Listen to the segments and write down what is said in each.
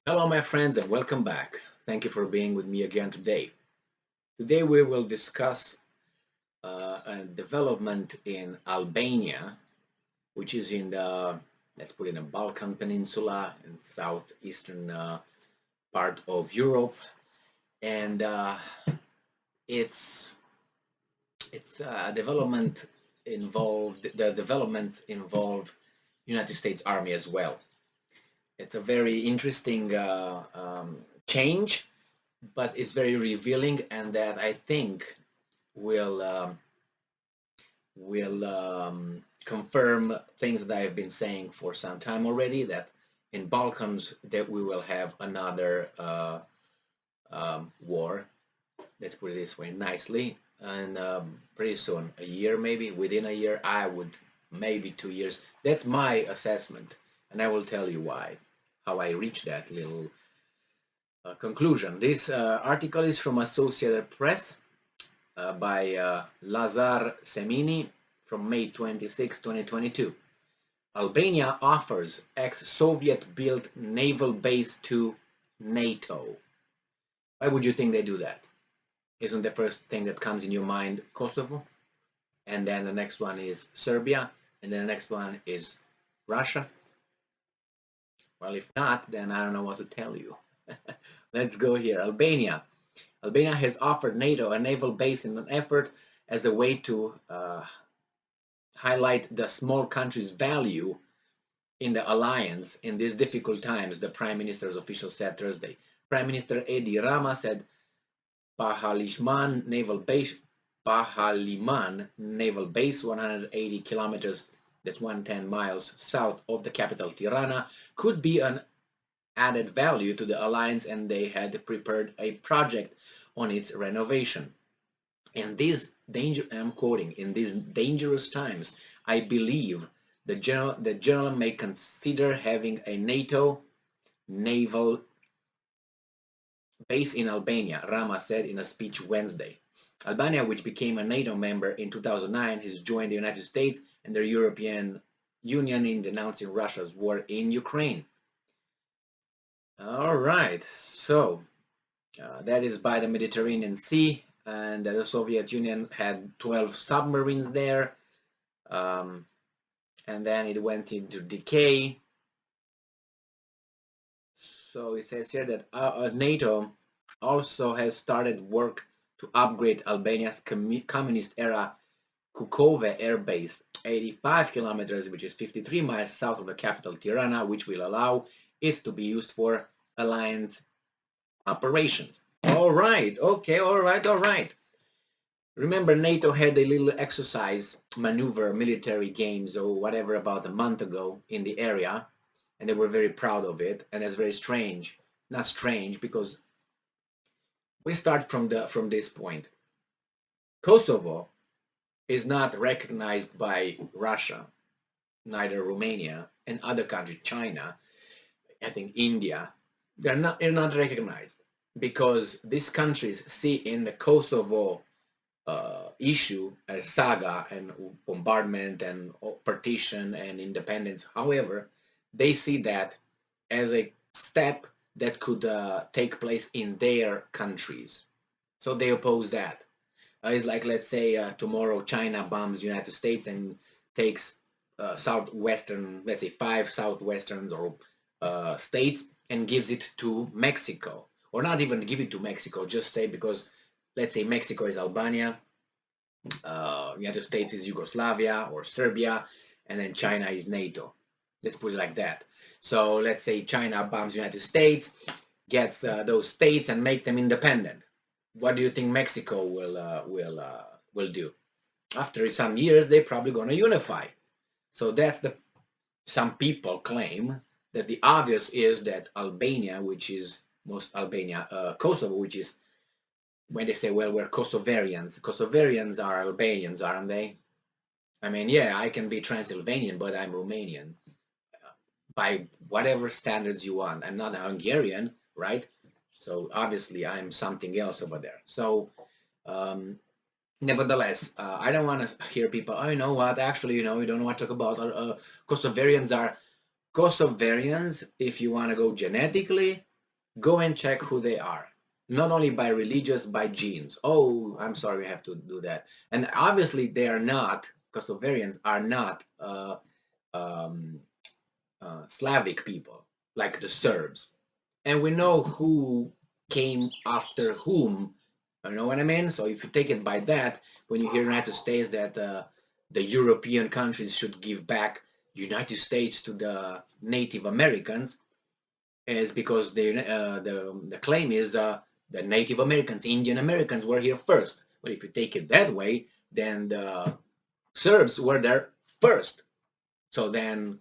Hello, my friends, and welcome back. Thank you for being with me again today. Today, we will discuss a development in Albania, which is in the, let's put it in the Balkan Peninsula in southeastern part of Europe, and it's it's a development involved. The developments involve United States Army as well. It's a very interesting change, but it's very revealing, and that I think will confirm things that I've been saying for some time already. That in Balkans that we will have another war. Let's put it this way nicely, and pretty soon, a year maybe, within a year, I would maybe 2 years. That's my assessment, and I will tell you why, how I reached that little conclusion. This article is from Associated Press by Lazar Semini from May 26, 2022. Albania offers ex-Soviet-built naval base to NATO. Why would you think they do that? Isn't the first thing that comes in your mind Kosovo? And then the next one is Serbia, and then the next one is Russia? Well, if not, then I don't know what to tell you. Let's go here. Albania. Albania has offered NATO a naval base in an effort as a way to highlight the small country's value in the alliance in these difficult times, the Prime Minister's official said Thursday. Prime Minister Edi Rama said Pahaliman Naval Base, 180 kilometers, that's 110 miles south of the capital Tirana, could be an added value to the alliance, and they had prepared a project on its renovation. In these I'm quoting, in these dangerous times, I believe the general may consider having a NATO naval base in Albania, Rama said in a speech Wednesday. Albania, which became a NATO member in 2009, has joined the United States and the European Union in denouncing Russia's war in Ukraine. All right, so that is by the Mediterranean Sea, and the Soviet Union had 12 submarines there, and then it went into decay. So it says here that NATO also has started work to upgrade Albania's communist-era Kukove air base, 85 kilometers, which is 53 miles south of the capital Tirana, which will allow it to be used for alliance operations. All right, okay, all right. Remember, NATO had a little exercise, maneuver, military games, or whatever about a month ago in the area, and they were very proud of it, and it's very strange. Not strange, because we start from this point. Kosovo is not recognized by Russia, neither Romania and other countries, China, I think India. They're not recognized because these countries see in the Kosovo issue a saga and bombardment and partition and independence. However, they see that as a step that could take place in their countries. So they oppose that. It's like, let's say tomorrow China bombs United States and takes southwestern, let's say 5 southwesterns or states, and gives it to Mexico. Or not even give it to Mexico, just say, because let's say Mexico is Albania, United States is Yugoslavia or Serbia, and then China is NATO. Let's put it like that. So let's say China bombs United States, gets those states and make them independent. What do you think Mexico will do? After some years, they're probably going to unify. So that's some people claim that the obvious is that Albania, which is Kosovo, which is, when they say, well, we're Kosovarians. Kosovarians are Albanians, aren't they? I mean, yeah, I can be Transylvanian, but I'm Romanian. By whatever standards you want. I'm not a Hungarian, right? So obviously I'm something else over there. So nevertheless, I don't want to hear people, oh, you know what, actually, you don't want to talk about Kosovarians are Kosovarians, if you want to go genetically, Go and check who they are. Not only by religious, by genes. Oh, I'm sorry, we have to do that. And obviously they are not, Kosovarians are not um, Slavic people, like the Serbs. And we know who came after whom. You know what I mean? So if you take it by that, when you hear United States that the European countries should give back United States to the Native Americans, is because the claim is the Native Americans, Indian Americans were here first. But if you take it that way, then the Serbs were there first. So then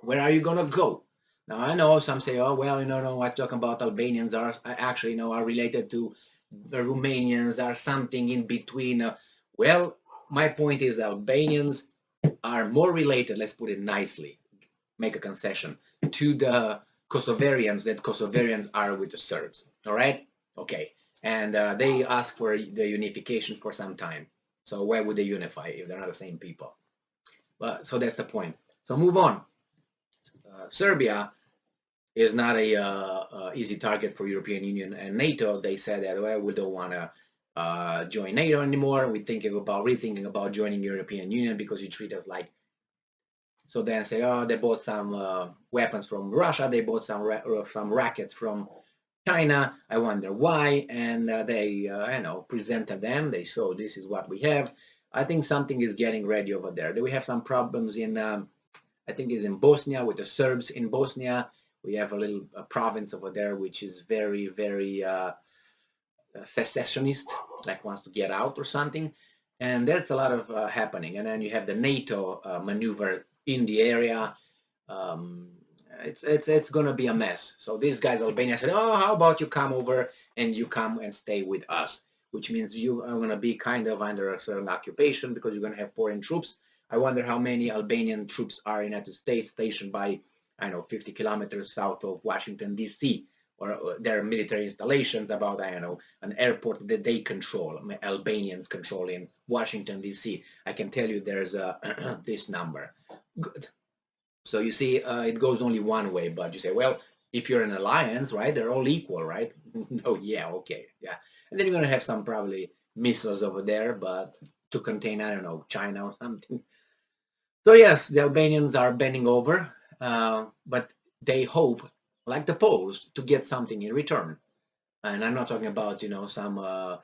where are you gonna go? Now I know some say, oh well, no, I'm talking about Albanians are actually, are related to the Romanians, are something in between. Well, my point is Albanians are more related. Let's put it nicely, make a concession to the Kosovarians that Kosovarians are with the Serbs. All right, okay, and they ask for the unification for some time. So why would they unify if they're not the same people? But so that's the point. So move on. Serbia is not a easy target for European Union and NATO. They said that, well, we don't want to join NATO anymore. We're rethinking about joining European Union because you treat us like. So then say, oh, they bought some weapons from Russia. They bought some rockets from China. I wonder why. And they, presented them. They show this is what we have. I think something is getting ready over there. We have some problems in, I think is in Bosnia with the Serbs in Bosnia. We have a little province over there which is very, very secessionist, like wants to get out or something. And that's a lot of happening. And then you have the NATO maneuver in the area. Um, it's going to be a mess. So these guys, Albania, said, oh, how about you come over and you come and stay with us, which means you are going to be kind of under a certain occupation because you're going to have foreign troops. I wonder how many Albanian troops are in the United States stationed by, 50 kilometers south of Washington, D.C., or their military installations about, an airport that they control, Albanians control in Washington, D.C. I can tell you there's this number. Good. So you see, it goes only one way, but you say, well, if you're an alliance, right, they're all equal, right? Oh, yeah, okay, yeah. And then you're going to have some probably missiles over there, but to contain, I don't know, China or something. So yes, the Albanians are bending over, but they hope, like the Poles, to get something in return. And I'm not talking about, some a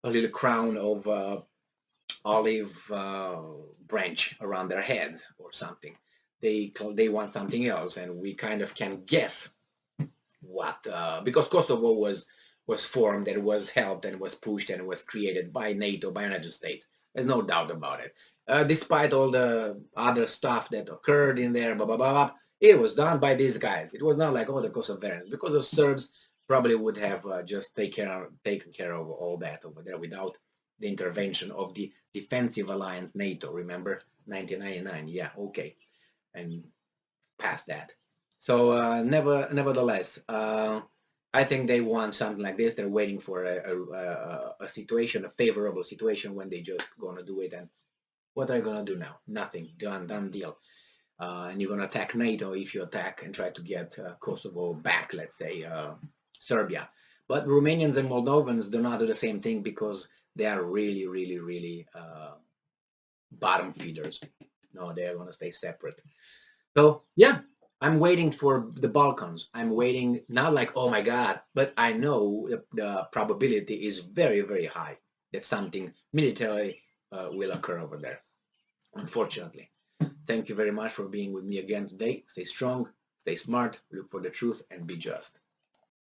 little crown of olive branch around their head or something. They want something else, and we kind of can guess what, because Kosovo was formed and was helped and was pushed and was created by NATO, by United States. There's no doubt about it. Despite all the other stuff that occurred in there, blah, blah, blah, blah, it was done by these guys. It was not like, oh, the Kosovarians, because the Serbs probably would have just taken care of all that over there without the intervention of the defensive alliance NATO. Remember, 1999? Yeah, okay, and past that. So nevertheless, I think they want something like this. They're waiting for a situation, a favorable situation, when they just gonna do it. And what are you gonna do now? Nothing. Done deal. And you're gonna attack NATO if you attack and try to get Kosovo back, let's say Serbia. But Romanians and Moldovans do not do the same thing because they are really, really, really bottom feeders. No, they're gonna stay separate. So yeah, I'm waiting for the Balkans. I'm waiting, not like, oh my God, but I know the probability is very, very high that something militarily will occur over there, unfortunately. Thank you very much for being with me again today. Stay strong, stay smart, look for the truth, and be just.